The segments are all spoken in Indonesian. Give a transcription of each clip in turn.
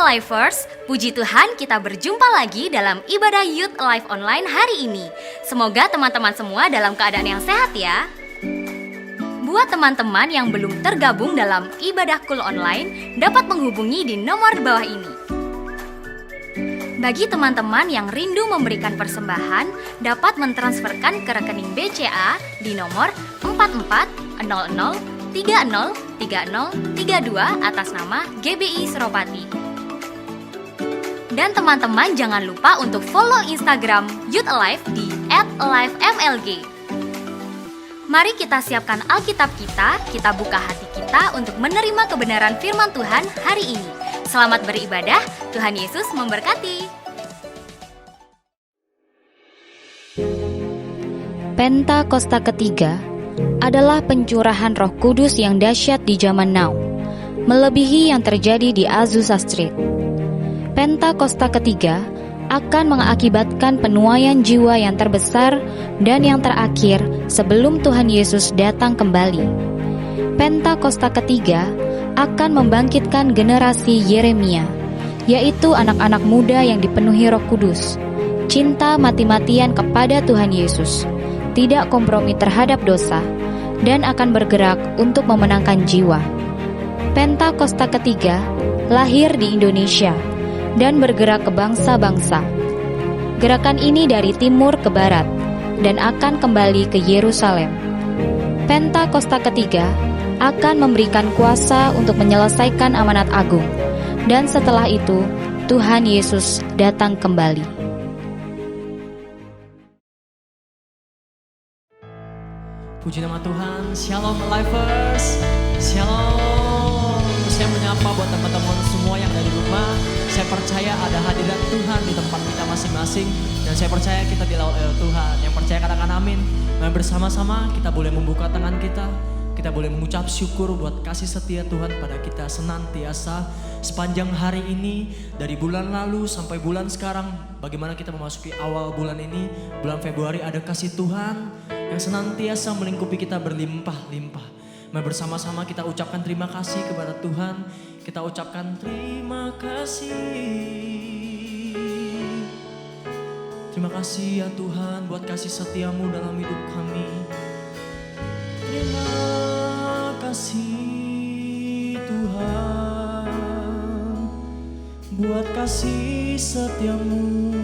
Alivers, puji Tuhan kita berjumpa lagi dalam ibadah Youth Alive Online hari ini. Semoga teman-teman semua dalam keadaan yang sehat ya. Buat teman-teman yang belum tergabung dalam ibadah Cool Online, dapat menghubungi di nomor di bawah ini. Bagi teman-teman yang rindu memberikan persembahan, dapat mentransferkan ke rekening BCA di nomor 4400303032 atas nama GBI Seropati. Dan teman-teman jangan lupa untuk follow Instagram Youth Alive di @alivemlg. Mari kita siapkan Alkitab kita buka hati kita untuk menerima kebenaran firman Tuhan hari ini. Selamat beribadah, Tuhan Yesus memberkati. Pentakosta ketiga adalah pencurahan Roh Kudus yang dahsyat di zaman now, melebihi yang terjadi di Azusa Street. Pentakosta ketiga akan mengakibatkan penuaian jiwa yang terbesar dan yang terakhir sebelum Tuhan Yesus datang kembali. Pentakosta ketiga akan membangkitkan generasi Yeremia, yaitu anak-anak muda yang dipenuhi Roh Kudus, cinta mati-matian kepada Tuhan Yesus, tidak kompromi terhadap dosa, dan akan bergerak untuk memenangkan jiwa. Pentakosta ketiga lahir di Indonesia dan bergerak ke bangsa-bangsa. Gerakan ini dari timur ke barat dan akan kembali ke Yerusalem. Pentakosta ketiga akan memberikan kuasa untuk menyelesaikan amanat agung, dan setelah itu Tuhan Yesus datang kembali. Puji nama Tuhan, Shalom Alivers, Shalom. Saya menyapa buat teman-teman semua yang dari rumah. Saya percaya ada hadirat Tuhan di tempat kita masing-masing. Dan saya percaya kita dilawat oleh Tuhan. Yang percaya katakan amin. Mari bersama-sama kita boleh membuka tangan kita. Kita boleh mengucap syukur buat kasih setia Tuhan pada kita senantiasa. Sepanjang hari ini, dari bulan lalu sampai bulan sekarang. Bagaimana kita memasuki awal bulan ini. Bulan Februari ada kasih Tuhan yang senantiasa melingkupi kita berlimpah-limpah. Mari bersama-sama kita ucapkan terima kasih kepada Tuhan. Kita ucapkan terima kasih. Terima kasih ya Tuhan buat kasih setiamu dalam hidup kami. Terima kasih Tuhan buat kasih setiamu.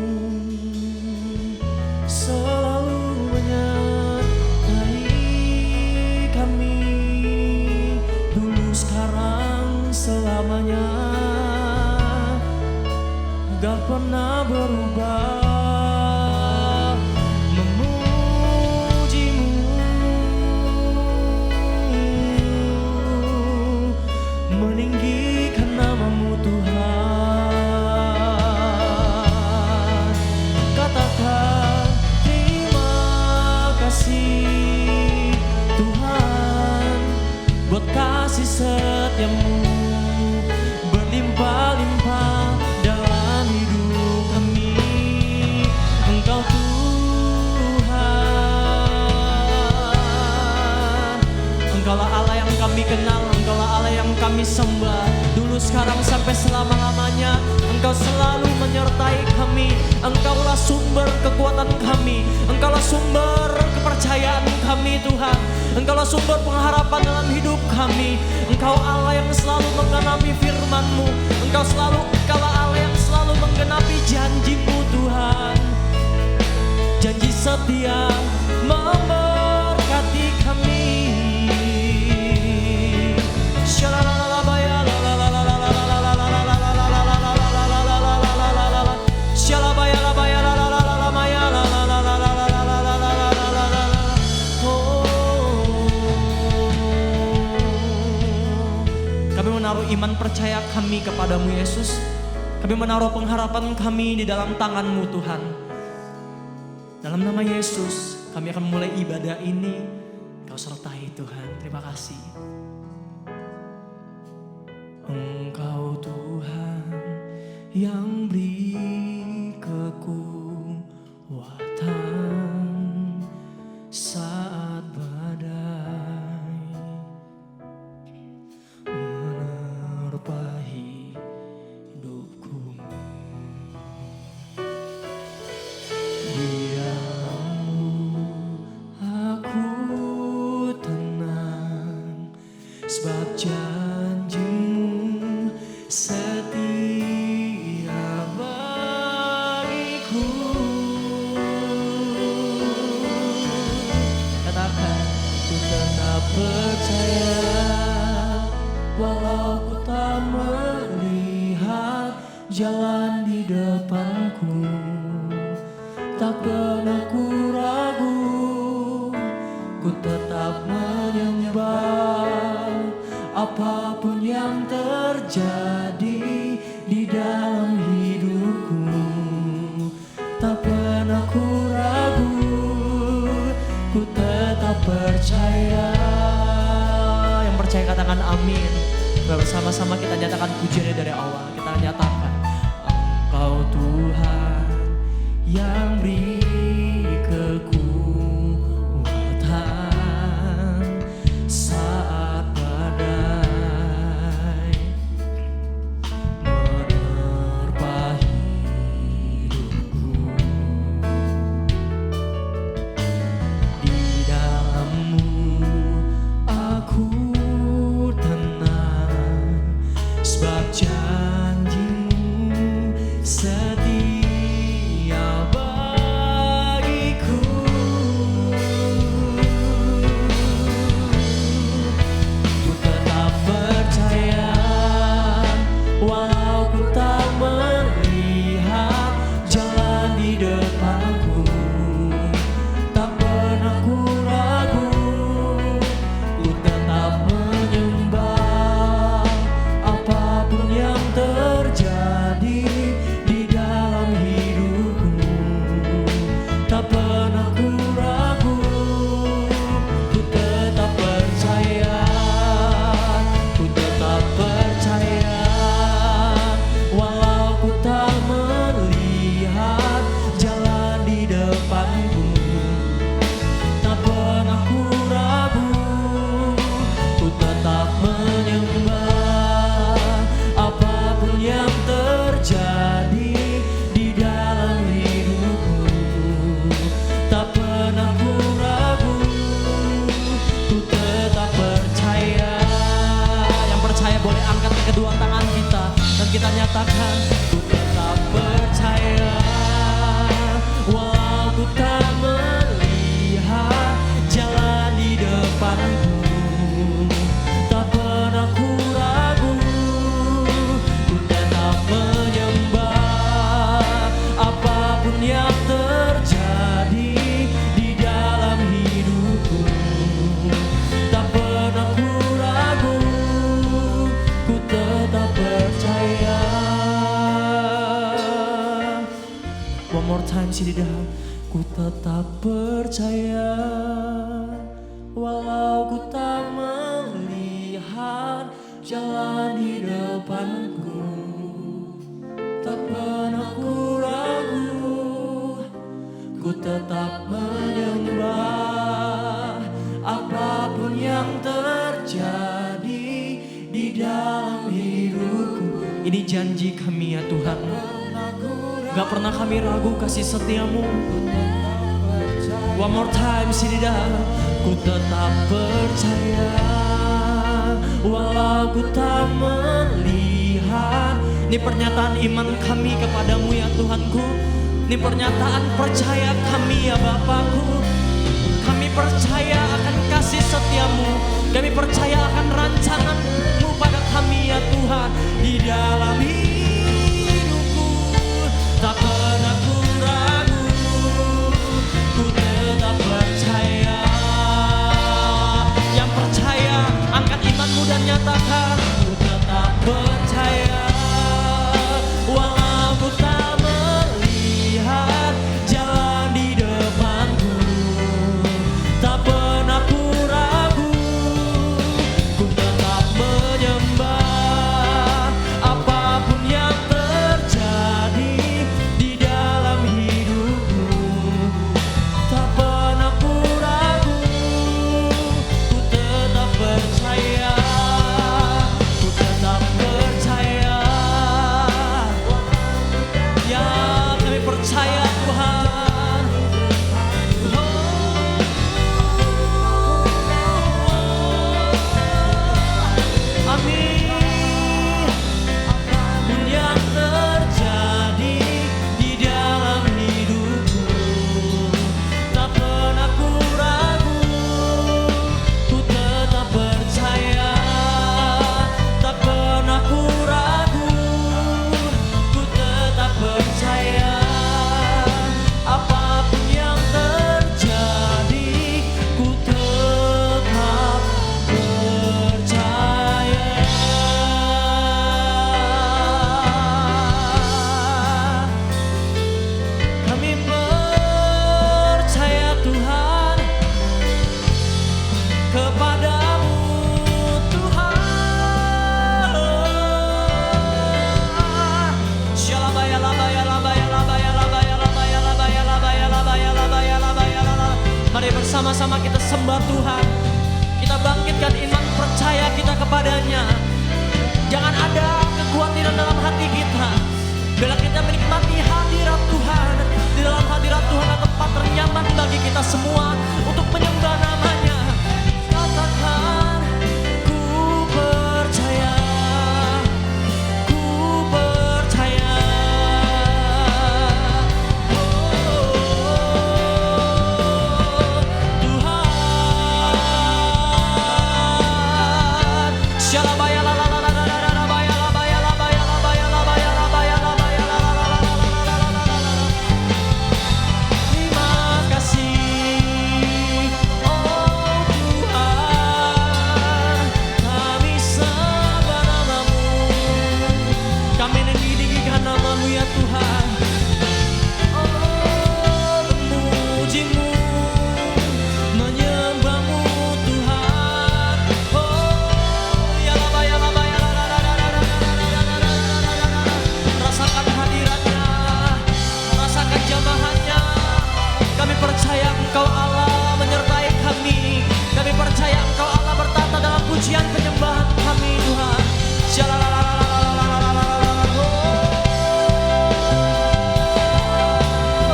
Selalu sekarang selamanya, gak pernah berubah. Memujimu, meninggikan namamu Tuhan. Katakan terima kasih Tuhan buat kasih setiamu berlimpah-limpah dalam hidup kami. Engkau Tuhan, Engkaulah Allah yang kami kenal, Engkaulah Allah yang kami sembah. Dulu, sekarang, sampai selama-lamanya Engkau selalu menyertai kami. Engkaulah sumber kekuatan kami, Engkaulah sumber kepercayaan kami Tuhan. Engkaulah sumber pengharapan dalam hidup kami. Engkau Allah yang selalu menggenapi firman-Mu. Engkaulah Allah yang selalu menggenapi janji-Mu Tuhan. Janji setia memberkati kami. Menaruh iman percaya kami kepadamu Yesus. Kami menaruh pengharapan kami di dalam tangan-Mu Tuhan. Dalam nama Yesus kami akan mulai ibadah ini. Kau sertai Tuhan. Terima kasih. Engkau Tuhan yang beri kekuatan saat badai menerpa hidup sebab janjimu setia bagiku. Katakan, ku tetap percaya walau ku tak melihat jalan di depanku. Tak pernah ku ragu, ku tetap menyembah apapun yang terjadi di dalam hidupku. Tak pernah ku ragu, ku tetap percaya. Yang percaya katakan amin. Bersama-sama kita nyatakan pujian dari awal. Kita nyatakan, Engkau Tuhan yang beri kekuatan saat badai menerpa hidupku. Di dalam-Mu aku tenang, sebab janji-Mu setia bagiku. Ku tetap percaya walau ku tak melihat jalan di depanku. Tak pernah ku ragu, ku tetap menyembah apapun yang terjadi di dalam hidupku. Tak pernah ku ragu, ku tetap percaya, ku tetap percaya walau ku tak melihat jalan di depanku. Tak pernah ku ragu, ku tetap menyembah apapun yang terjadi di dalam hidupku. Tak pernah ku ragu, ku tetap percaya. Yang percaya boleh angkat kedua tangan kita dan kita nyatakan, ku tetap percaya walau ku tak melihat jalan di depanku. Tak pernah ku ragu, ku tetap menyembah apapun yang terjadi di dalam hidupku. Tak pernah ku ragu, ku tetap percaya. One more time sih di dalam. Ku tetap percaya walau ku tak melihat jalan di depanku. Tak pernah ku ragu, ku tetap menyembah apapun yang terjadi di dalam hidupku. Ini janji kami ya Tuhan, gak pernah kami ragu kasih setiamu. One more time sini dah. Ku tetap percaya walau ku tak melihat. Ini pernyataan iman kami kepadamu ya Tuhanku. Ini pernyataan percaya kami ya Bapakku. Kami percaya akan kasih setiamu. Kami percaya akan rancanganmu pada kami ya Tuhan. Di dalam hidupku tak pernah ku ragu, ku tetap percaya. Yang percaya angkat imanmu dan nyatakan, ku tetap percaya walau ku tak melihat jalan di depanku. Tak pernah ku ragu, ku tetap menyembah apapun yang terjadi di dalam hidupku. Tak pernah ku ragu, ku tetap percaya sama-sama kita sembah Tuhan. Kita bangkitkan iman percaya kita kepadanya. Jangan ada kekhawatiran dalam hati kita. Bila kita menikmati hadirat Tuhan, di dalam hadirat Tuhan ada tempat ternyaman bagi kita semua untuk menyembah namanya. Katakan, ku percaya, ku percaya. Oh, Tuhan. Shalabaya la la la la la la la baya la baya la baya la baya la baya la baya la baya la la la la la la la la la. Terima kasih, oh Tuhan, kami sembah namamu, kami meninggikan namamu ya Tuhan. Oh, memujimu, menyembahmu Tuhan. Oh, ya la baya la baya la la la la la la la la la la la la. Rasakan hadiratnya, rasakan jamahannya. Kami percaya Engkau Allah menyertai kami. Kami percaya Engkau Allah bertata dalam pujian penyembahan kami Tuhan. Shalalalalalalalalalalala.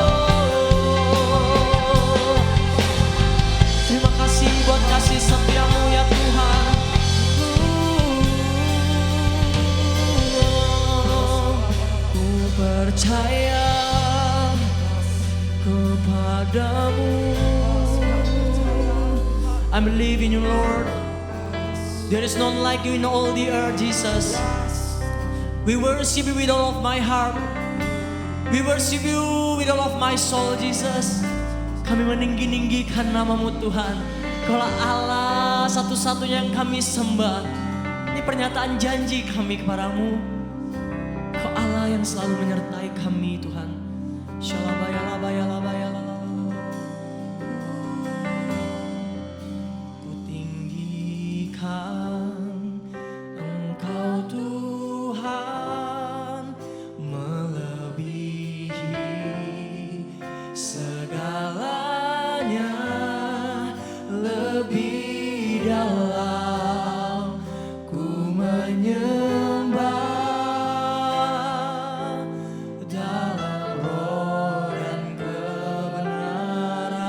Oh, terima kasih buat kasih setiamu ya Tuhan. Ku percaya kepadamu. I believe in you, Lord. There is none like you in all the earth, Jesus. We worship you with all of my heart. We worship you with all of my soul, Jesus. Kami meninggi-ninggikan namamu Tuhan. Kaulah Allah satu-satunya yang kami sembah. Ini pernyataan janji kami kepadamu. Kau Allah yang selalu menyertai kami Tuhan. Shalabayalabayalabayalala. Ku tinggikan Engkau Tuhan, melebihi segalanya, lebih dalam ku menyembah. Dalam roh dan kebenaran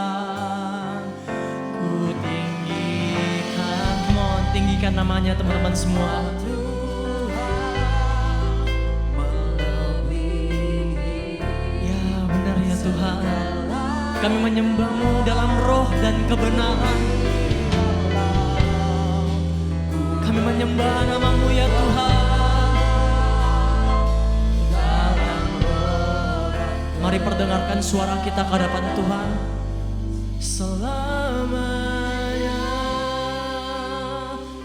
ku tinggikan. Mohon tinggikan namanya teman-teman semua. Ya benar ya Tuhan, kami menyembahmu dalam roh dan kebenaran. Kami menyembah namamu ya Tuhan. Mari perdengarkan suara kita ke hadapan Tuhan selamanya.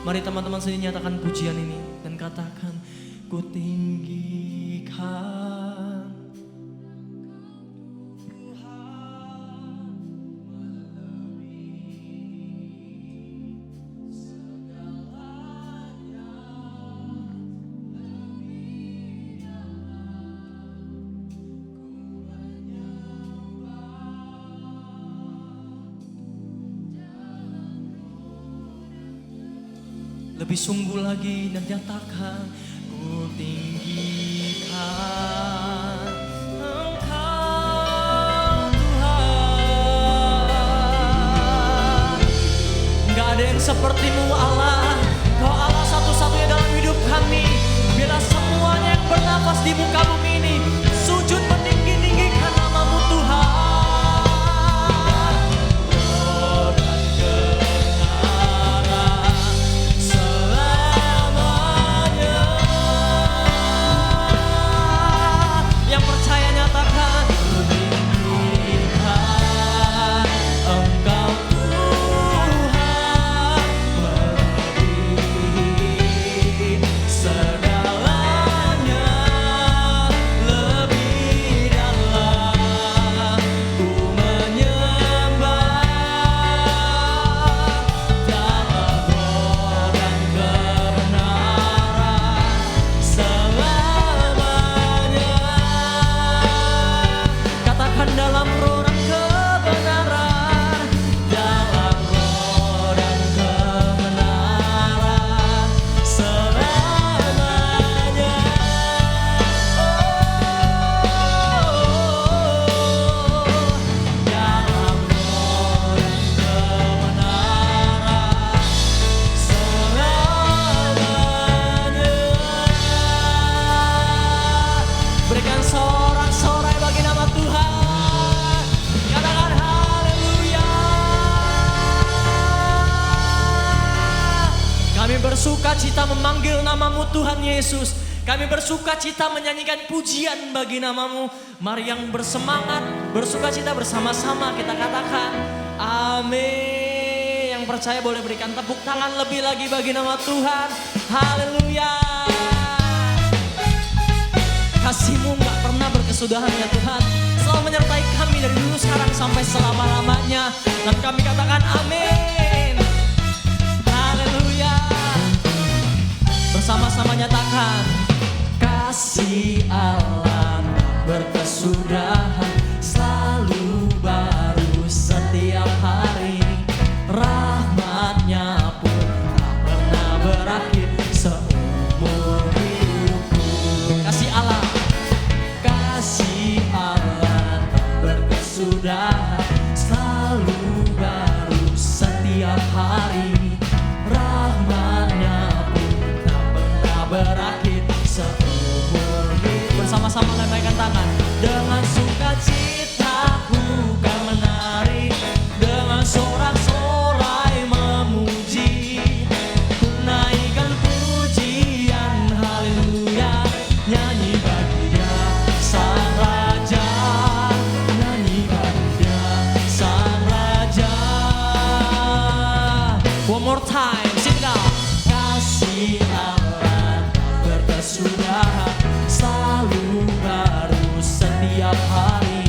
Mari teman-teman sini nyatakan pujian ini dan katakan, ku tinggikan. Lebih sungguh lagi dan nyatakan, ku tinggikan Engkau Tuhan. Gak ada yang sepertimu Allah. Kau Allah satu-satunya dalam hidup kami. Bila semuanya yang bernafas di muka bumi ini sujud meninggi-ninggikan namamu Tuhan. Segalanya Kami bersuka cita memanggil namamu Tuhan Yesus. Kami bersuka cita menyanyikan pujian bagi namamu. Mari yang bersemangat, bersuka cita bersama-sama kita katakan amin. Yang percaya boleh berikan tepuk tangan lebih lagi bagi nama Tuhan. Haleluya. Kasih-Mu gak pernah berkesudahan ya Tuhan. Selalu menyertai kami dari dulu sekarang sampai selama-lamanya. Dan kami katakan amin. Haleluya. Bersama-sama nyatakan kasih Allah berkesudahan selalu baru setiap hari. Rahmatnya pun tak pernah berakhir seumur hidupku. Kasih Allah berkesudahan selalu baru setiap hari. Rahmatnya pun tak pernah berakhir seumur hidup. Bersama-sama lambaikan tangan. Dengan sukacita ku kan menari, dengan sorak-sorai memuji, ku naikkan pujian haleluya. Nyanyi bagi Dia Sang Raja, nyanyi bagi Dia Sang Raja. One more time, sing it out. Kasih Allah berkesudahan selalu baru setiap hari.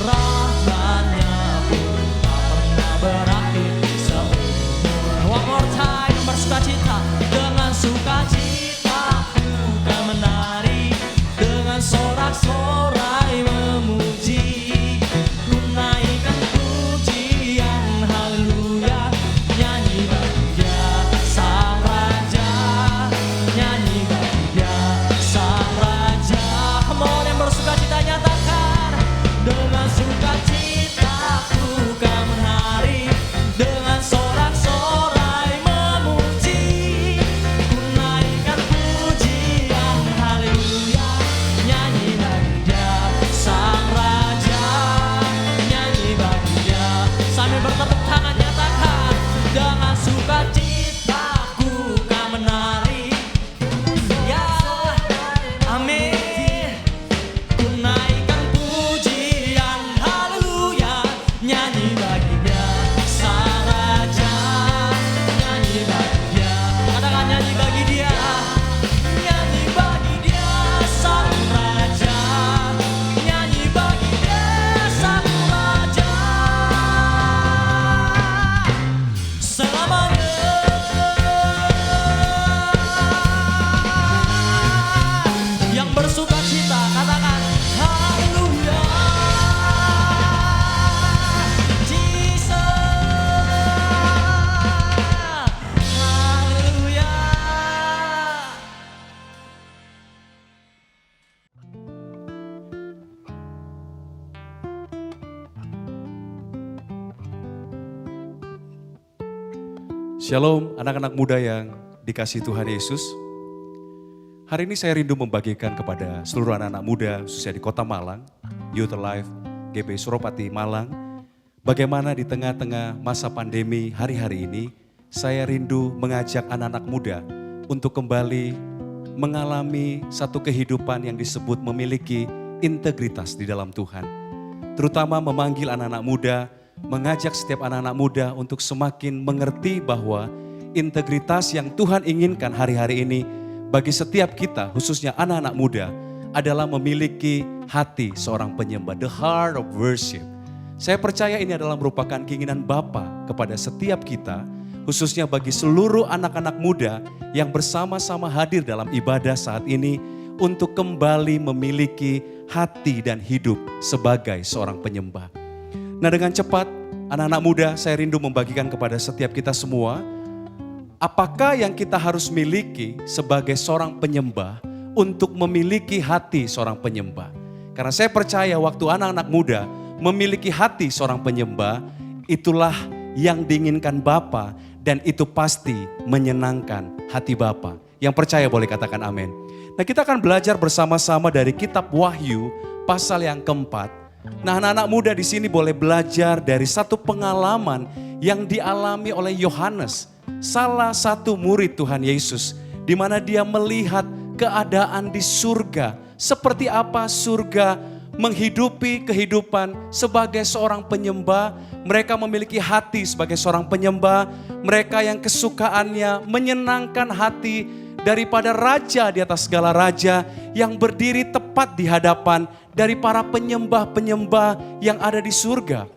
Rahmatnya pun tak pernah berakhir seumur. One more time, bersukacita. Dengan sukacita ku kan menari, dengan sorak-sorai memuji, ku naikkan pujian haleluya. Nyanyi bagi Dia Sang Raja, nyanyi bagi Dia Sang Raja. Come on, yang bersukacita nyatakan. Dengan sukacita ku kan menari, dengan sorak-sorai memuji, ku naikkan pujian haleluya. Nyanyi bagi Dia Sang Raja, nyanyi bagi Dia. Sambil bertepuk tangan nyatakan. Dengan sukacita ku kan menari, ya amin. Ku naikkan pujian haleluya. Nyanyi bagi Dia Sang Raja, nyanyi bagi Dia. Katakan nyanyi bagi Dia, nyanyi bagi Dia Sang Raja, nyanyi bagi Dia Sang Raja. Selamanya. Yang bersuka cita katakan haleluya. Jesus, haleluya. Shalom anak-anak muda yang dikasihi Tuhan Yesus. Hari ini saya rindu membagikan kepada seluruh anak-anak muda khususnya di Kota Malang, Youth Alive GBI Suropati Malang, bagaimana di tengah-tengah masa pandemi hari-hari ini, saya rindu mengajak anak-anak muda untuk kembali mengalami satu kehidupan yang disebut memiliki integritas di dalam Tuhan. Terutama memanggil anak-anak muda, mengajak setiap anak-anak muda untuk semakin mengerti bahwa integritas yang Tuhan inginkan hari-hari ini bagi setiap kita, khususnya anak-anak muda, adalah memiliki hati seorang penyembah, the heart of worship. Saya percaya ini adalah merupakan keinginan Bapa kepada setiap kita, khususnya bagi seluruh anak-anak muda yang bersama-sama hadir dalam ibadah saat ini untuk kembali memiliki hati dan hidup sebagai seorang penyembah. Nah, dengan cepat anak-anak muda saya rindu membagikan kepada setiap kita semua, apakah yang kita harus miliki sebagai seorang penyembah untuk memiliki hati seorang penyembah. Karena saya percaya waktu anak-anak muda memiliki hati seorang penyembah, itulah yang diinginkan Bapa dan itu pasti menyenangkan hati Bapa. Yang percaya boleh katakan amin. Nah, kita akan belajar bersama-sama dari kitab Wahyu pasal yang keempat. Nah, anak-anak muda di sini boleh belajar dari satu pengalaman yang dialami oleh Yohanes salah satu murid Tuhan Yesus, di mana dia melihat keadaan di surga. Seperti apa surga menghidupi kehidupan sebagai seorang penyembah. Mereka memiliki hati sebagai seorang penyembah. Mereka yang kesukaannya menyenangkan hati daripada raja di atas segala raja, yang berdiri tepat di hadapan dari para penyembah-penyembah yang ada di surga.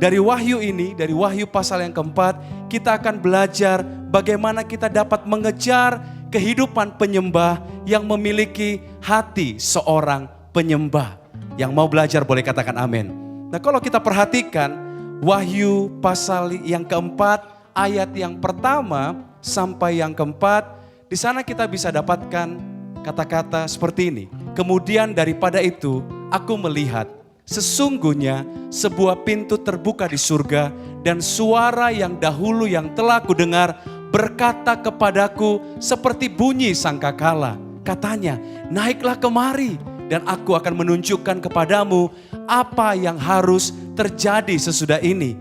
Dari wahyu ini, dari wahyu pasal yang keempat, kita akan belajar bagaimana kita dapat mengejar kehidupan penyembah yang memiliki hati seorang penyembah. Yang mau belajar boleh katakan amin. Nah, kalau kita perhatikan wahyu pasal yang keempat, ayat yang pertama sampai yang keempat, di sana kita bisa dapatkan kata-kata seperti ini. Kemudian daripada itu, aku melihat sesungguhnya sebuah pintu terbuka di surga, dan suara yang dahulu yang telah kudengar berkata kepadaku seperti bunyi sangkakala. Katanya, naiklah kemari dan aku akan menunjukkan kepadamu apa yang harus terjadi sesudah ini.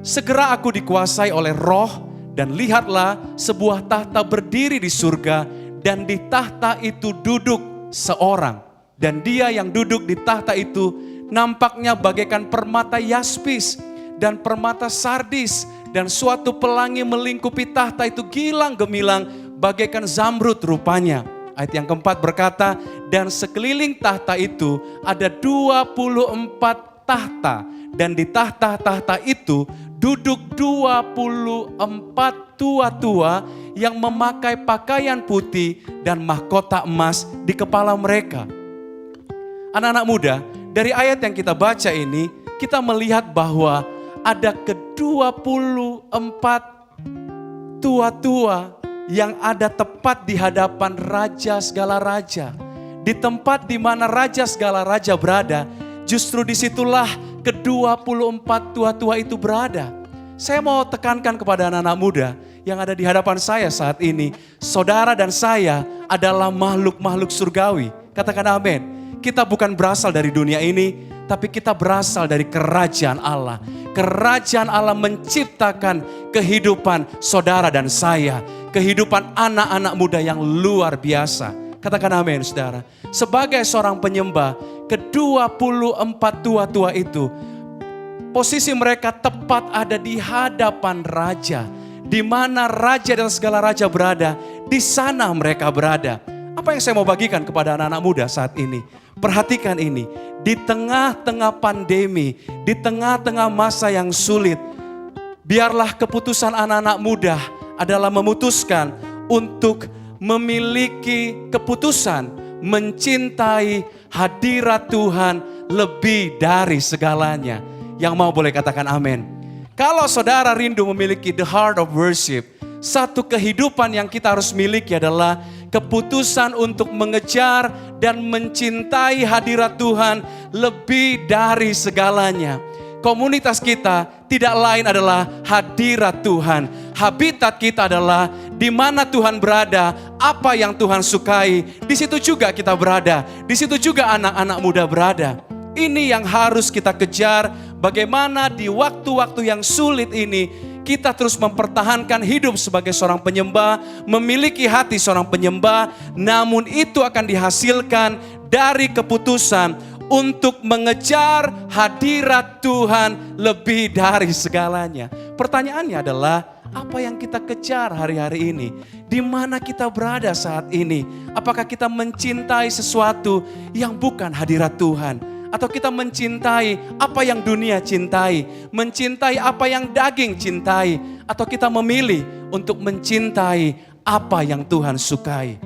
Segera aku dikuasai oleh Roh, dan lihatlah sebuah tahta berdiri di surga, dan di tahta itu duduk seorang. Dan dia yang duduk di tahta itu nampaknya bagaikan permata yaspis dan permata sardis, dan suatu pelangi melingkupi tahta itu gilang gemilang bagaikan zamrud rupanya. Ayat yang keempat berkata, dan sekeliling tahta itu ada 24 tahta, dan di tahta-tahta itu duduk 24 tua-tua yang memakai pakaian putih dan mahkota emas di kepala mereka. Anak-anak muda, dari ayat yang kita baca ini, kita melihat bahwa ada ke-24 tua-tua yang ada tepat di hadapan Raja segala raja. Di tempat di mana Raja segala raja berada, justru disitulah ke-24 tua-tua itu berada. Saya mau tekankan kepada anak-anak muda yang ada di hadapan saya saat ini, saudara dan saya adalah makhluk-makhluk surgawi. Katakan amin. Kita bukan berasal dari dunia ini, tapi kita berasal dari kerajaan Allah. Kerajaan Allah menciptakan kehidupan saudara dan saya, kehidupan anak-anak muda yang luar biasa. Katakan amin, saudara. Sebagai seorang penyembah, ke-24 tua-tua itu, posisi mereka tepat ada di hadapan Raja. Di mana Raja dan segala raja berada, di sana mereka berada. Apa yang saya mau bagikan kepada anak-anak muda saat ini? Perhatikan ini, di tengah-tengah pandemi, di tengah-tengah masa yang sulit, biarlah keputusan anak-anak muda adalah memutuskan untuk memiliki keputusan mencintai hadirat Tuhan lebih dari segalanya. Yang mau boleh katakan amin. Kalau saudara rindu memiliki the heart of worship, satu kehidupan yang kita harus miliki adalah keputusan untuk mengejar dan mencintai hadirat Tuhan lebih dari segalanya. Komunitas kita tidak lain adalah hadirat Tuhan. Habitat kita adalah di mana Tuhan berada, apa yang Tuhan sukai, di situ juga kita berada. Di situ juga anak-anak muda berada. Ini yang harus kita kejar, bagaimana di waktu-waktu yang sulit ini kita terus mempertahankan hidup sebagai seorang penyembah, memiliki hati seorang penyembah, namun itu akan dihasilkan dari keputusan untuk mengejar hadirat Tuhan lebih dari segalanya. Pertanyaannya adalah, apa yang kita kejar hari-hari ini? Di mana kita berada saat ini? Apakah kita mencintai sesuatu yang bukan hadirat Tuhan? Atau kita mencintai apa yang dunia cintai, mencintai apa yang daging cintai, atau kita memilih untuk mencintai apa yang Tuhan sukai.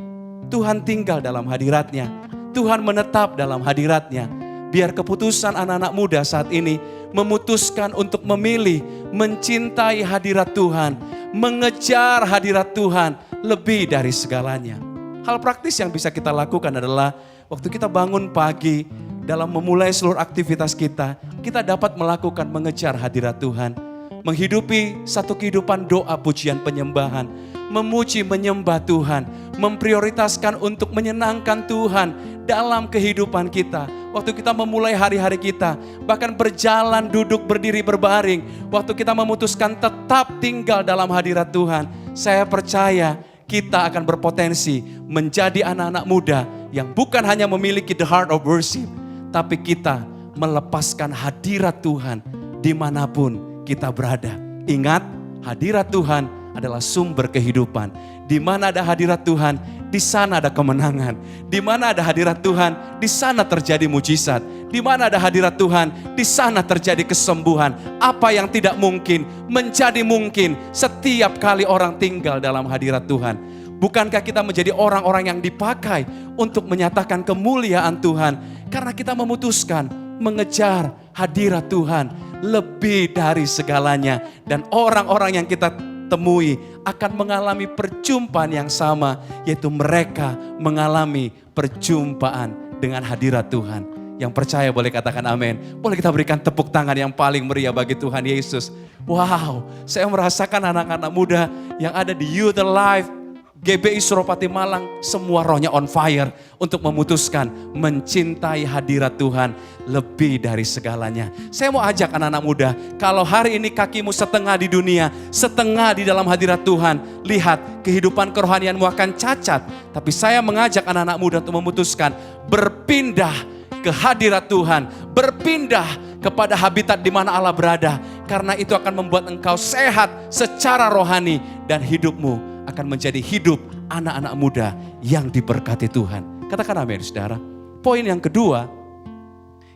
Tuhan tinggal dalam hadiratnya, Tuhan menetap dalam hadiratnya. Biar keputusan anak-anak muda saat ini memutuskan untuk memilih mencintai hadirat Tuhan, mengejar hadirat Tuhan lebih dari segalanya. Hal praktis yang bisa kita lakukan adalah waktu kita bangun pagi, dalam memulai seluruh aktivitas kita dapat melakukan mengejar hadirat Tuhan. Menghidupi satu kehidupan doa, pujian, penyembahan. Memuji, menyembah Tuhan. Memprioritaskan untuk menyenangkan Tuhan dalam kehidupan kita. waktu kita memulai hari-hari kita, bahkan berjalan, duduk, berdiri, berbaring, waktu kita memutuskan tetap tinggal dalam hadirat Tuhan, saya percaya kita akan berpotensi menjadi anak-anak muda yang bukan hanya memiliki the heart of worship, tapi kita melepaskan hadirat Tuhan dimanapun kita berada. Ingat, hadirat Tuhan adalah sumber kehidupan. Di mana ada hadirat Tuhan, di sana ada kemenangan. Di mana ada hadirat Tuhan, di sana terjadi mujizat. Di mana ada hadirat Tuhan, di sana terjadi kesembuhan. Apa yang tidak mungkin menjadi mungkin setiap kali orang tinggal dalam hadirat Tuhan. Bukankah kita menjadi orang-orang yang dipakai untuk menyatakan kemuliaan Tuhan? Karena kita memutuskan mengejar hadirat Tuhan lebih dari segalanya. Dan orang-orang yang kita temui akan mengalami perjumpaan yang sama, yaitu mereka mengalami perjumpaan dengan hadirat Tuhan. Yang percaya boleh katakan amin. Boleh kita berikan tepuk tangan yang paling meriah bagi Tuhan Yesus. Wow, saya merasakan anak-anak muda yang ada di Youth Alive GBI Suropati Malang, semua rohnya on fire untuk memutuskan mencintai hadirat Tuhan lebih dari segalanya. Saya mau ajak anak-anak muda, kalau hari ini kakimu setengah di dunia, setengah di dalam hadirat Tuhan, lihat kehidupan kerohanianmu akan cacat. Tapi saya mengajak anak-anak muda untuk memutuskan berpindah ke hadirat Tuhan, berpindah kepada habitat di mana Allah berada. Karena itu akan membuat engkau sehat secara rohani dan hidupmu akan menjadi hidup anak-anak muda yang diberkati Tuhan. Katakan amin, saudara. Poin yang kedua,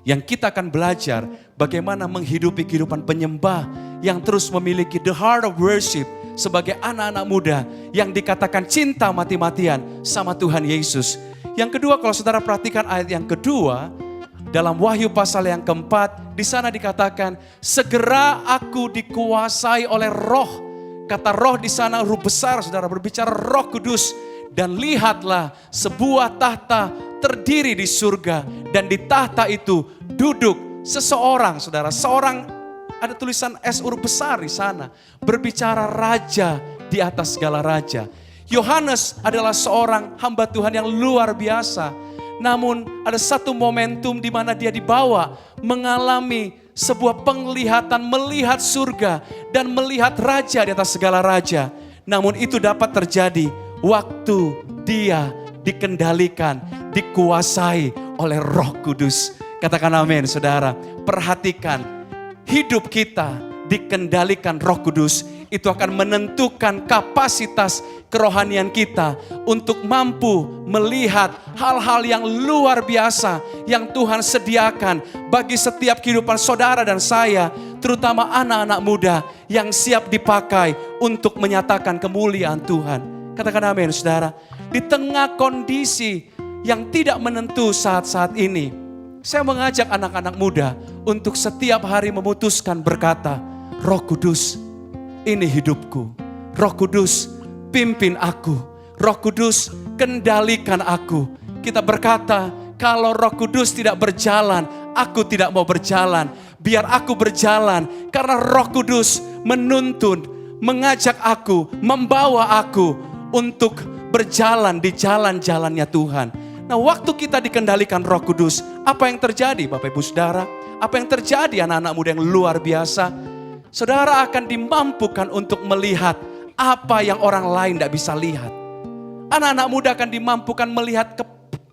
yang kita akan belajar bagaimana menghidupi kehidupan penyembah yang terus memiliki the heart of worship sebagai anak-anak muda yang dikatakan cinta mati-matian sama Tuhan Yesus. Yang kedua, kalau saudara perhatikan ayat yang kedua, dalam Wahyu pasal yang keempat, di sana dikatakan, segera aku dikuasai oleh roh. Kata roh di sana huruf besar, saudara, berbicara Roh Kudus. Dan lihatlah sebuah tahta terdiri di surga. Dan di tahta itu duduk seseorang, saudara. Seorang, ada tulisan S huruf besar di sana. Berbicara raja di atas segala raja. Yohanes adalah seorang hamba Tuhan yang luar biasa. Namun ada satu momentum di mana dia dibawa mengalami sebuah penglihatan, melihat surga dan melihat raja di atas segala raja. Namun itu dapat terjadi waktu dia dikendalikan, dikuasai oleh Roh Kudus. Katakan amin, saudara. Perhatikan, hidup kita dikendalikan Roh Kudus, itu akan menentukan kapasitas kerohanian kita untuk mampu melihat hal-hal yang luar biasa yang Tuhan sediakan bagi setiap kehidupan saudara dan saya, terutama anak-anak muda yang siap dipakai untuk menyatakan kemuliaan Tuhan. Katakan amin, saudara. Di tengah kondisi yang tidak menentu saat-saat ini, saya mengajak anak-anak muda untuk setiap hari memutuskan berkata, Roh Kudus, ini hidupku. Roh Kudus, pimpin aku. Roh Kudus, kendalikan aku. Kita berkata, kalau Roh Kudus tidak berjalan, aku tidak mau berjalan. Biar aku berjalan, karena Roh Kudus menuntun, mengajak aku, membawa aku untuk berjalan di jalan-jalannya Tuhan. Nah, waktu kita dikendalikan Roh Kudus, apa yang terjadi Bapak Ibu Saudara? Apa yang terjadi anak-anak muda yang luar biasa? Saudara akan dimampukan untuk melihat apa yang orang lain tidak bisa lihat. Anak-anak muda akan dimampukan melihat,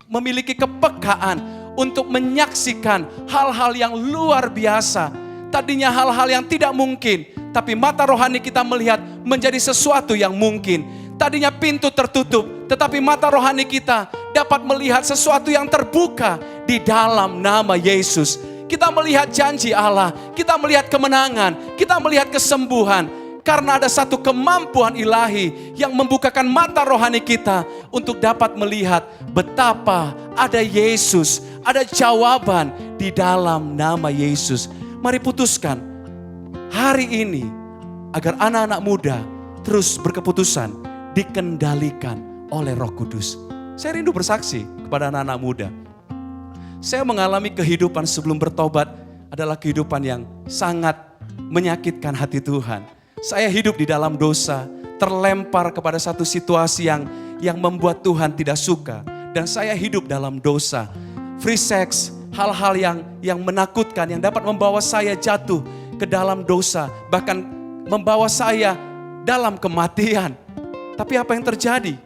memiliki kepekaan untuk menyaksikan hal-hal yang luar biasa. Tadinya hal-hal yang tidak mungkin, tapi mata rohani kita melihat menjadi sesuatu yang mungkin. Tadinya pintu tertutup, tetapi mata rohani kita dapat melihat sesuatu yang terbuka di dalam nama Yesus. Kita melihat janji Allah, kita melihat kemenangan, kita melihat kesembuhan. Karena ada satu kemampuan ilahi yang membukakan mata rohani kita untuk dapat melihat betapa ada Yesus, ada jawaban di dalam nama Yesus. Mari putuskan hari ini agar anak-anak muda terus berkeputusan dikendalikan oleh Roh Kudus. Saya rindu bersaksi kepada anak-anak muda. Saya mengalami kehidupan sebelum bertobat adalah kehidupan yang sangat menyakitkan hati Tuhan. Saya hidup di dalam dosa, terlempar kepada satu situasi yang membuat Tuhan tidak suka. Dan saya hidup dalam dosa. Free sex, hal-hal yang menakutkan, yang dapat membawa saya jatuh ke dalam dosa, bahkan membawa saya dalam kematian. Tapi apa yang terjadi?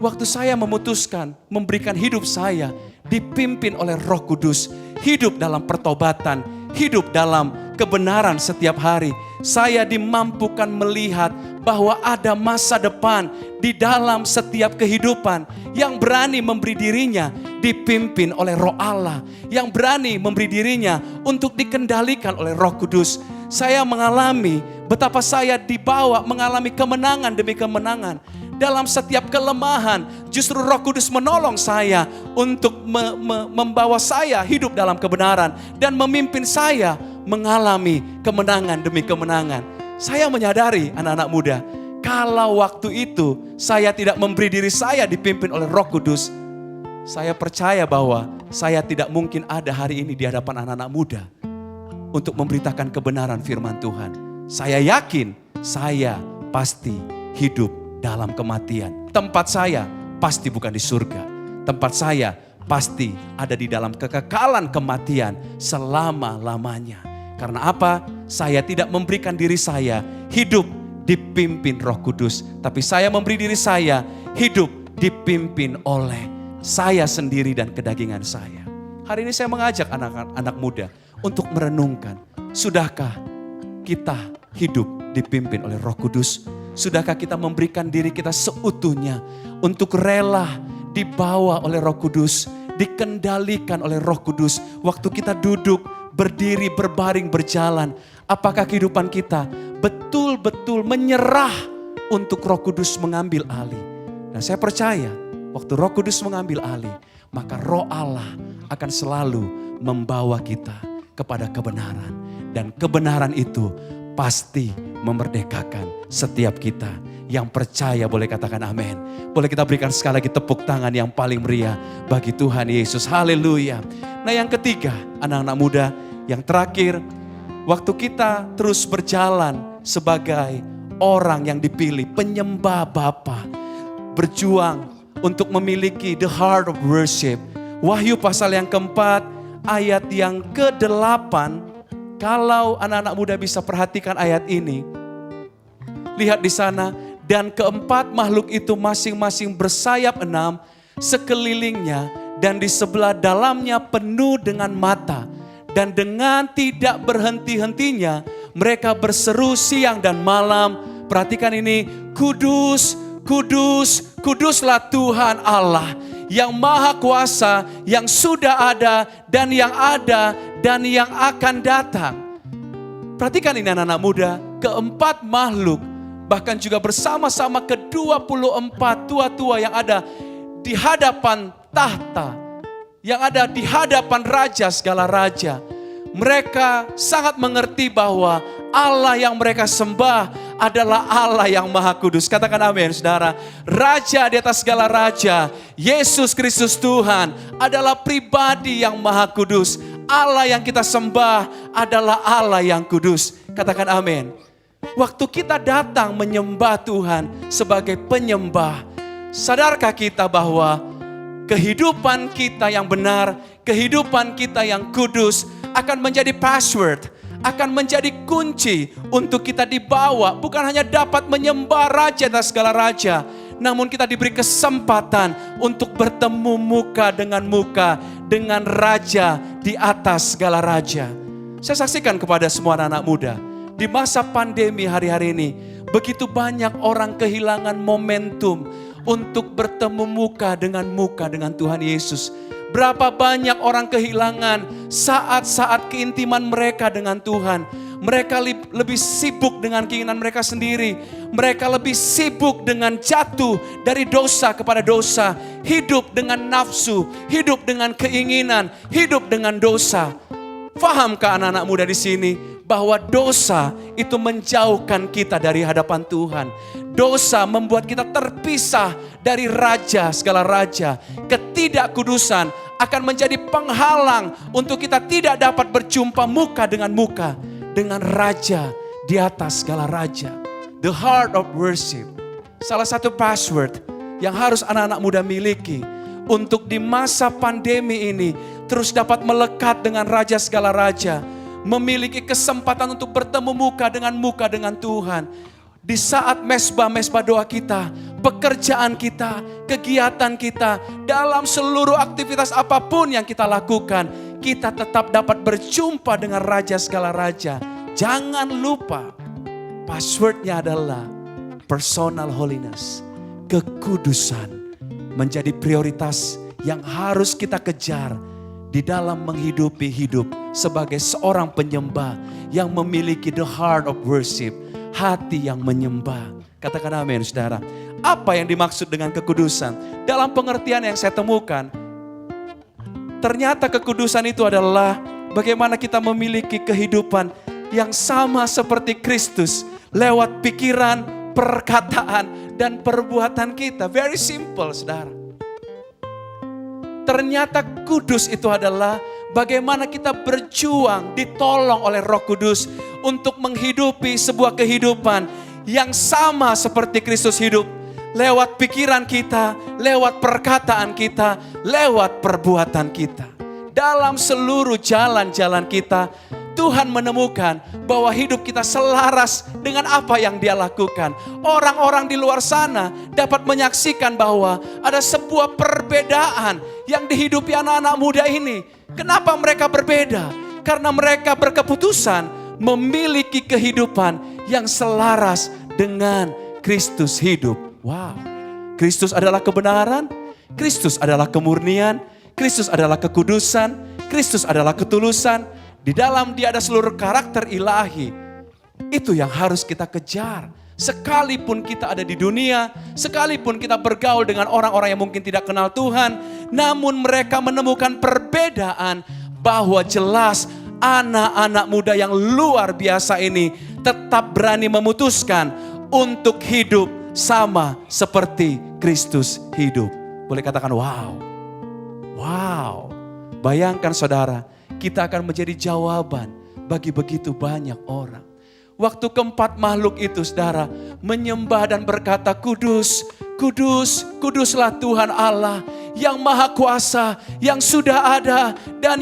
Waktu saya memutuskan memberikan hidup saya dipimpin oleh Roh Kudus, hidup dalam pertobatan, hidup dalam kebenaran setiap hari, saya dimampukan melihat bahwa ada masa depan di dalam setiap kehidupan yang berani memberi dirinya dipimpin oleh Roh Allah, yang berani memberi dirinya untuk dikendalikan oleh Roh Kudus. Saya mengalami betapa saya dibawa mengalami kemenangan demi kemenangan. Dalam setiap kelemahan, justru Roh Kudus menolong saya untuk membawa saya hidup dalam kebenaran dan memimpin saya mengalami kemenangan demi kemenangan. Saya menyadari anak-anak muda, kalau waktu itu saya tidak memberi diri saya dipimpin oleh Roh Kudus, saya percaya bahwa saya tidak mungkin ada hari ini di hadapan anak-anak muda untuk memberitakan kebenaran firman Tuhan. Saya yakin saya pasti hidup dalam kematian. Tempat saya pasti bukan di surga. Tempat saya pasti ada di dalam kekekalan kematian selama-lamanya. Karena apa? Saya tidak memberikan diri saya hidup dipimpin Roh Kudus, tapi saya memberi diri saya hidup dipimpin oleh saya sendiri dan kedagingan saya. Hari ini saya mengajak anak-anak muda untuk merenungkan, sudahkah kita hidup dipimpin oleh Roh Kudus? Sudahkah kita memberikan diri kita seutuhnya untuk rela dibawa oleh Roh Kudus, dikendalikan oleh Roh Kudus? Waktu kita duduk, berdiri, berbaring, berjalan, apakah kehidupan kita betul-betul menyerah untuk Roh Kudus mengambil alih? Dan saya percaya waktu Roh Kudus mengambil alih, maka Roh Allah akan selalu membawa kita kepada kebenaran. Dan kebenaran itu pasti memerdekakan setiap kita. Yang percaya boleh katakan amin. Boleh kita berikan sekali lagi tepuk tangan yang paling meriah bagi Tuhan Yesus. Haleluya. Nah yang ketiga, anak-anak muda, yang terakhir, waktu kita terus berjalan sebagai orang yang dipilih, penyembah Bapa, berjuang untuk memiliki the heart of worship. Wahyu pasal yang keempat, ayat yang ke-8, kalau anak-anak muda bisa perhatikan ayat ini, lihat di sana, dan keempat makhluk itu masing-masing bersayap 6 sekelilingnya, dan di sebelah dalamnya penuh dengan mata. Dan dengan tidak berhenti-hentinya mereka berseru siang dan malam. Perhatikan ini, kudus, kudus, kuduslah Tuhan Allah yang maha kuasa, yang sudah ada dan yang akan datang. Perhatikan ini anak-anak muda, keempat makhluk bahkan juga bersama-sama ke-24 tua-tua yang ada di hadapan tahta, yang ada di hadapan raja segala raja. Mereka sangat mengerti bahwa Allah yang mereka sembah adalah Allah yang maha kudus. Katakan amin saudara. Raja di atas segala raja, Yesus Kristus Tuhan adalah pribadi yang maha kudus. Allah yang kita sembah adalah Allah yang kudus. Katakan amin. Waktu kita datang menyembah Tuhan sebagai penyembah, sadarkah kita bahwa kehidupan kita yang benar, kehidupan kita yang kudus akan menjadi password, akan menjadi kunci untuk kita dibawa, bukan hanya dapat menyembah raja dan segala raja, namun kita diberi kesempatan untuk bertemu muka dengan raja di atas segala raja. Saya saksikan kepada semua anak-anak muda, di masa pandemi hari-hari ini, begitu banyak orang kehilangan momentum untuk bertemu muka dengan Tuhan Yesus. Berapa banyak orang kehilangan saat-saat keintiman mereka dengan Tuhan. Mereka lebih sibuk dengan keinginan mereka sendiri. Mereka lebih sibuk dengan jatuh dari dosa kepada dosa. Hidup dengan nafsu, hidup dengan keinginan, hidup dengan dosa. Fahamkah anak-anak muda di sini bahwa dosa itu menjauhkan kita dari hadapan Tuhan. Dosa membuat kita terpisah dari raja segala raja. Ketidakkudusan akan menjadi penghalang untuk kita tidak dapat berjumpa muka dengan raja di atas segala raja. The heart of worship. Salah satu password yang harus anak-anak muda miliki untuk di masa pandemi ini terus dapat melekat dengan Raja segala raja, memiliki kesempatan untuk bertemu muka dengan Tuhan. Di saat mesbah doa kita, pekerjaan kita, kegiatan kita, dalam seluruh aktivitas apapun yang kita lakukan, kita tetap dapat berjumpa dengan Raja segala raja. Jangan lupa, passwordnya adalah personal holiness. Kekudusan menjadi prioritas yang harus kita kejar di dalam menghidupi hidup sebagai seorang penyembah yang memiliki the heart of worship, hati yang menyembah. Katakan amin, saudara. Apa yang dimaksud dengan kekudusan? Dalam pengertian yang saya temukan, ternyata kekudusan itu adalah bagaimana kita memiliki kehidupan yang sama seperti Kristus lewat pikiran, perkataan, dan perbuatan kita. Very simple, saudara. Ternyata kudus itu adalah bagaimana kita berjuang, ditolong oleh Roh Kudus untuk menghidupi sebuah kehidupan yang sama seperti Kristus hidup. Lewat pikiran kita, lewat perkataan kita, lewat perbuatan kita. Dalam seluruh jalan-jalan kita, Tuhan menemukan bahwa hidup kita selaras dengan apa yang Dia lakukan. Orang-orang di luar sana dapat menyaksikan bahwa ada sebuah perbedaan yang dihidupi anak-anak muda ini. Kenapa mereka berbeda? Karena mereka berkeputusan memiliki kehidupan yang selaras dengan Kristus hidup. Wow, Kristus adalah kebenaran, Kristus adalah kemurnian, Kristus adalah kekudusan, Kristus adalah ketulusan. Di dalam Dia ada seluruh karakter ilahi. Itu yang harus kita kejar. Sekalipun kita ada di dunia, sekalipun kita bergaul dengan orang-orang yang mungkin tidak kenal Tuhan, namun mereka menemukan perbedaan bahwa jelas anak-anak muda yang luar biasa ini tetap berani memutuskan untuk hidup sama seperti Kristus hidup. Boleh katakan wow. Wow. Bayangkan saudara, kita akan menjadi jawaban bagi begitu banyak orang. Waktu keempat makhluk itu saudara menyembah dan berkata, kudus, kudus, kuduslah Tuhan Allah yang maha kuasa, yang sudah ada dan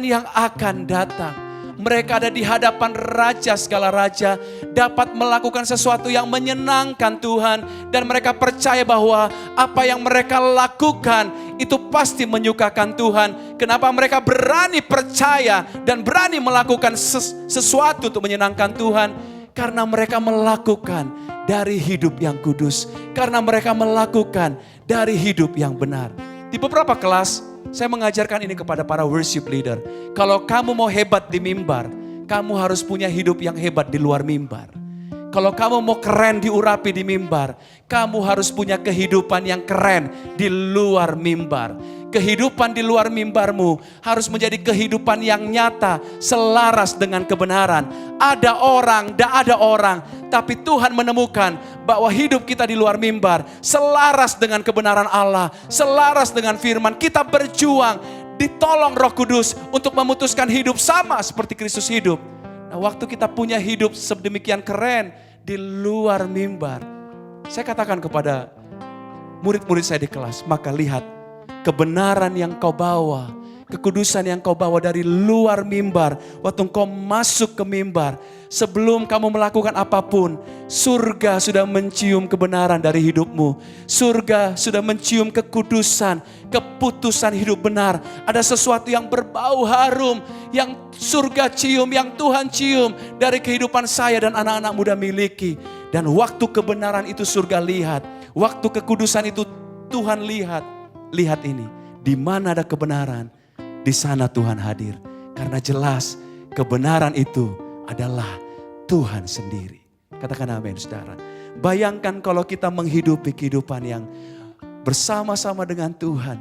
yang akan datang. Mereka ada di hadapan Raja segala raja, dapat melakukan sesuatu yang menyenangkan Tuhan. Dan mereka percaya bahwa apa yang mereka lakukan itu pasti menyukakan Tuhan. Kenapa mereka berani percaya dan berani melakukan sesuatu untuk menyenangkan Tuhan? Karena mereka melakukan dari hidup yang kudus. Karena mereka melakukan dari hidup yang benar. Di beberapa kelas, saya mengajarkan ini kepada para worship leader. Kalau kamu mau hebat di mimbar, kamu harus punya hidup yang hebat di luar mimbar. Kalau kamu mau keren diurapi di mimbar, kamu harus punya kehidupan yang keren di luar mimbar. Kehidupan di luar mimbarmu harus menjadi kehidupan yang nyata, selaras dengan kebenaran. Ada orang, tidak ada orang, tapi Tuhan menemukan bahwa hidup kita di luar mimbar selaras dengan kebenaran Allah, selaras dengan firman. Kita berjuang, ditolong Roh Kudus untuk memutuskan hidup sama seperti Kristus hidup. Nah, waktu kita punya hidup sedemikian keren di luar mimbar, saya katakan kepada murid-murid saya di kelas, maka lihat kebenaran yang kau bawa, kekudusan yang kau bawa dari luar mimbar. Waktu kau masuk ke mimbar, sebelum kamu melakukan apapun, surga sudah mencium kebenaran dari hidupmu. Surga sudah mencium kekudusan, keputusan hidup benar. Ada sesuatu yang berbau harum, yang surga cium, yang Tuhan cium dari kehidupan saya dan anak-anak muda miliki. Dan waktu kebenaran itu surga lihat, waktu kekudusan itu Tuhan lihat. Lihat ini, di mana ada kebenaran, di sana Tuhan hadir. Karena jelas kebenaran itu adalah Tuhan sendiri. Katakan amin, saudara. Bayangkan kalau kita menghidupi kehidupan yang bersama-sama dengan Tuhan,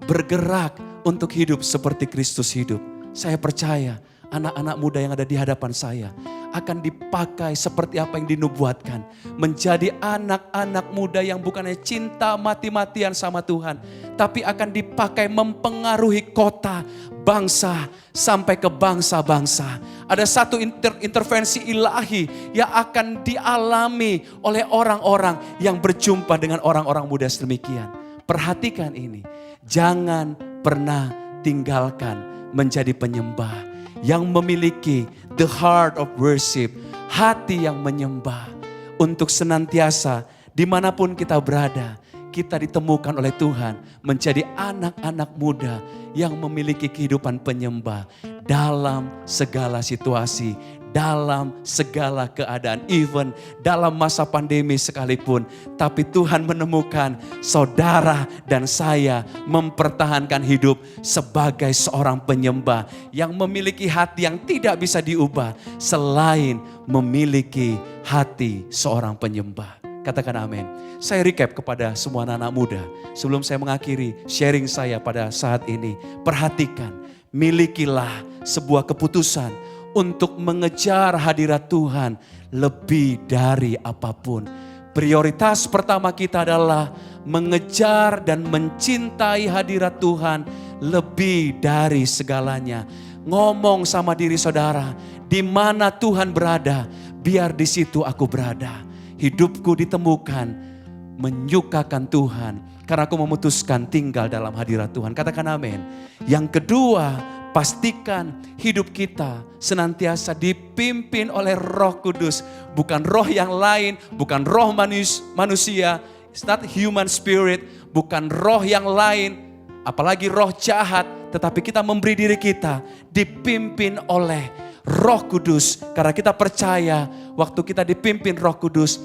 bergerak untuk hidup seperti Kristus hidup. Saya percaya anak-anak muda yang ada di hadapan saya akan dipakai seperti apa yang dinubuatkan. Menjadi anak-anak muda yang bukan hanya cinta mati-matian sama Tuhan, tapi akan dipakai mempengaruhi kota, bangsa, sampai ke bangsa-bangsa. Ada satu intervensi ilahi yang akan dialami oleh orang-orang yang berjumpa dengan orang-orang muda sedemikian. Perhatikan ini, jangan pernah tinggalkan menjadi penyembah. Yang memiliki the heart of worship, hati yang menyembah. Untuk senantiasa dimanapun kita berada, kita ditemukan oleh Tuhan menjadi anak-anak muda yang memiliki kehidupan penyembah dalam segala situasi, dalam segala keadaan, even dalam masa pandemi sekalipun. Tapi Tuhan menemukan saudara dan saya mempertahankan hidup sebagai seorang penyembah yang memiliki hati yang tidak bisa diubah selain memiliki hati seorang penyembah. Katakan amin. Saya recap kepada semua anak-anak muda sebelum saya mengakhiri sharing saya pada saat ini. Perhatikan, milikilah sebuah keputusan untuk mengejar hadirat Tuhan lebih dari apapun. Prioritas pertama kita adalah mengejar dan mencintai hadirat Tuhan lebih dari segalanya. Ngomong sama diri saudara, di mana Tuhan berada, biar di situ aku berada. Hidupku ditemukan menyukakan Tuhan karena aku memutuskan tinggal dalam hadirat Tuhan. Katakan amin. Yang kedua, pastikan hidup kita senantiasa dipimpin oleh Roh Kudus. Bukan roh yang lain, bukan roh manusia. It's not human spirit, bukan roh yang lain, apalagi roh jahat. Tetapi kita memberi diri kita dipimpin oleh Roh Kudus. Karena kita percaya waktu kita dipimpin Roh Kudus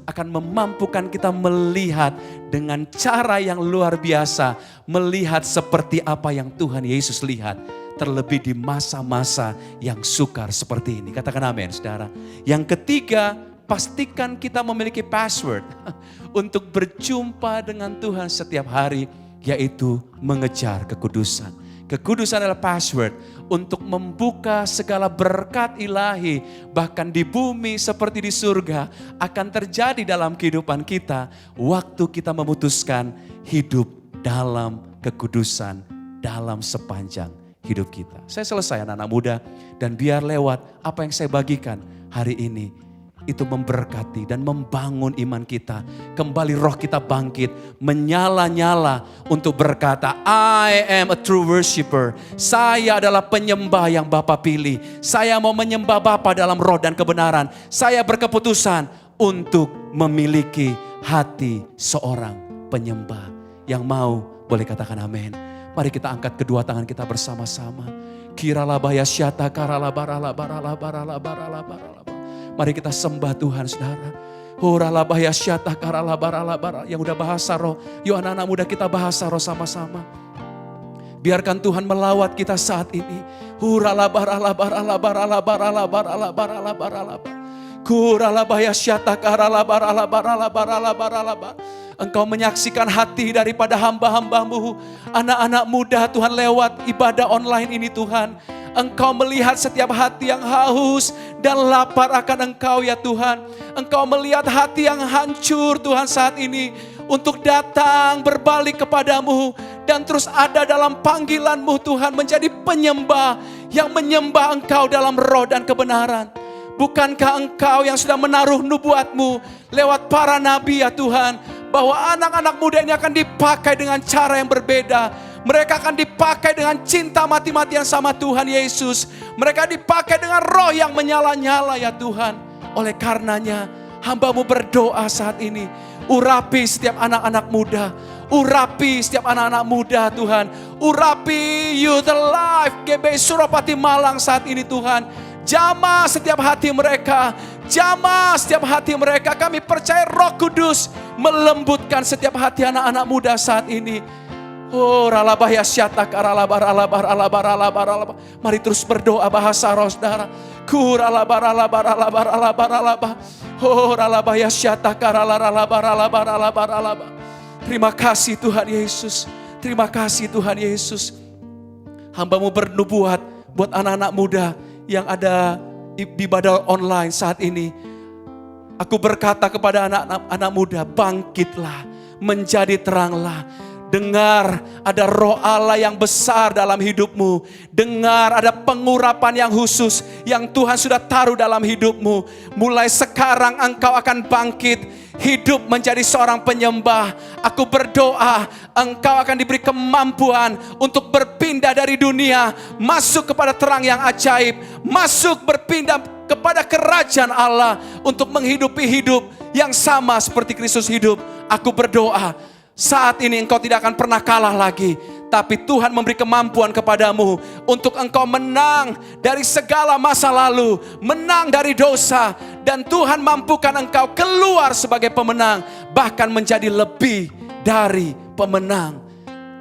akan memampukan kita melihat dengan cara yang luar biasa. Melihat seperti apa yang Tuhan Yesus lihat. Terlebih di masa-masa yang sukar seperti ini. Katakan amin, saudara. Yang ketiga, pastikan kita memiliki password untuk berjumpa dengan Tuhan setiap hari, yaitu mengejar kekudusan. Kekudusan adalah password untuk membuka segala berkat ilahi, bahkan di bumi seperti di surga, akan terjadi dalam kehidupan kita waktu kita memutuskan hidup dalam kekudusan dalam sepanjang hidup kita. Saya selesai anak-anak muda, dan biar lewat apa yang saya bagikan hari ini, itu memberkati dan membangun iman kita. Kembali roh kita bangkit, menyala-nyala untuk berkata, I am a true worshiper. Saya adalah penyembah yang Bapa pilih. Saya mau menyembah Bapa dalam roh dan kebenaran. Saya berkeputusan untuk memiliki hati seorang penyembah. Yang mau boleh katakan amin. Mari kita angkat kedua tangan kita bersama-sama. Kiralabaya syata karalabarala barala barala barala barala. Mari kita sembah Tuhan, saudara. Huralabaya syata karalabarala barala. Yang udah bahasa roh, yuk anak-anak muda kita bahasa roh sama-sama. Biarkan Tuhan melawat kita saat ini. Huralabarala barala barala barala barala barala barala. Kuralabaya syata karalabarala barala barala barala barala. Engkau menyaksikan hati daripada hamba-hambamu, anak-anak muda Tuhan, lewat ibadah online ini Tuhan. Engkau melihat setiap hati yang haus dan lapar akan Engkau ya Tuhan. Engkau melihat hati yang hancur Tuhan saat ini untuk datang berbalik kepadamu dan terus ada dalam panggilan-Mu Tuhan, menjadi penyembah yang menyembah Engkau dalam roh dan kebenaran. Bukankah Engkau yang sudah menaruh nubuat-Mu lewat para nabi ya Tuhan, bahwa anak-anak muda ini akan dipakai dengan cara yang berbeda. Mereka akan dipakai dengan cinta mati-matian sama Tuhan Yesus. Mereka dipakai dengan roh yang menyala-nyala ya Tuhan. Oleh karenanya hamba-Mu berdoa saat ini. Urapi setiap anak-anak muda. Urapi setiap anak-anak muda Tuhan. Urapi Youth Alive GBI Suropati Malang saat ini Tuhan. Jamah setiap hati mereka. Jamah setiap hati mereka. Kami percaya Roh Kudus melembutkan setiap hati anak-anak muda saat ini. Oh, ralabah ya syatak, ralabar. Mari terus berdoa bahasa roh saudara. Kuralabar. Oh, ralabah ya syatak, ralabar. Terima kasih Tuhan Yesus. Terima kasih Tuhan Yesus. Hamba-Mu bernubuat buat anak-anak muda yang ada di ibadah online saat ini. Aku berkata kepada anak-anak muda, bangkitlah, menjadi teranglah. Dengar ada roh Allah yang besar dalam hidupmu. Dengar ada pengurapan yang khusus yang Tuhan sudah taruh dalam hidupmu. Mulai sekarang engkau akan bangkit, hidup menjadi seorang penyembah. Aku berdoa engkau akan diberi kemampuan untuk berpindah dari dunia, masuk kepada terang yang ajaib, masuk berpindah kepada kerajaan Allah untuk menghidupi hidup yang sama seperti Kristus hidup. Aku berdoa saat ini engkau tidak akan pernah kalah lagi, tapi Tuhan memberi kemampuan kepadamu untuk engkau menang dari segala masa lalu, menang dari dosa, dan Tuhan mampukan engkau keluar sebagai pemenang, bahkan menjadi lebih dari pemenang.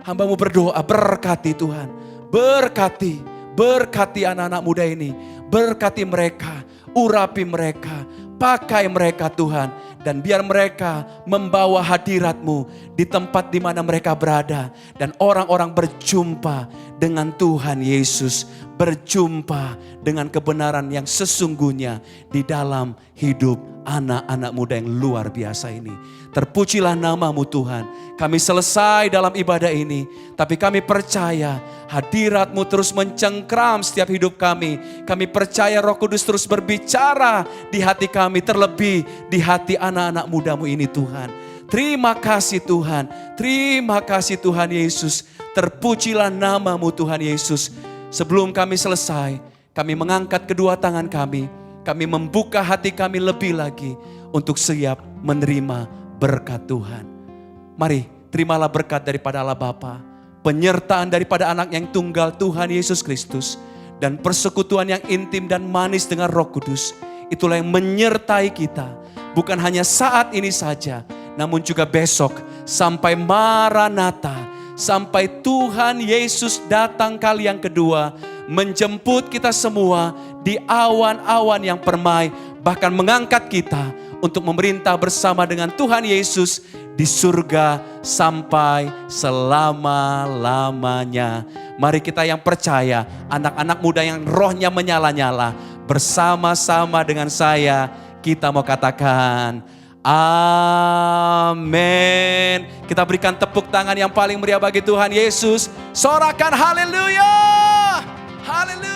Hambamu berdoa, berkati Tuhan, berkati anak-anak muda ini, berkati mereka, urapi mereka, pakai mereka Tuhan. Dan biar mereka membawa hadirat-Mu di tempat di mana mereka berada. Dan orang-orang berjumpa dengan Tuhan Yesus. Berjumpa dengan kebenaran yang sesungguhnya di dalam hidup anak-anak muda yang luar biasa ini. Terpujilah nama-Mu Tuhan. Kami selesai dalam ibadah ini, tapi kami percaya hadirat-Mu terus mencengkram setiap hidup kami. Kami percaya Roh Kudus terus berbicara di hati kami, terlebih di hati anak-anak muda-Mu ini Tuhan. Terima kasih Tuhan, terima kasih Tuhan Yesus. Terpujilah nama-Mu Tuhan Yesus. Sebelum kami selesai, kami mengangkat kedua tangan kami membuka hati kami lebih lagi untuk siap menerima berkat Tuhan. Mari terimalah berkat daripada Allah Bapa, penyertaan daripada anak yang tunggal Tuhan Yesus Kristus, dan persekutuan yang intim dan manis dengan Roh Kudus. Itulah yang menyertai kita, bukan hanya saat ini saja, namun juga besok sampai Maranatha, sampai Tuhan Yesus datang kali yang kedua, menjemput kita semua di awan-awan yang permai, bahkan mengangkat kita untuk memerintah bersama dengan Tuhan Yesus di surga sampai selama-lamanya. Mari kita yang percaya, anak-anak muda yang rohnya menyala-nyala, bersama-sama dengan saya, kita mau katakan amin. Kita berikan tepuk tangan yang paling meriah bagi Tuhan Yesus. Sorakan haleluya. Haleluya.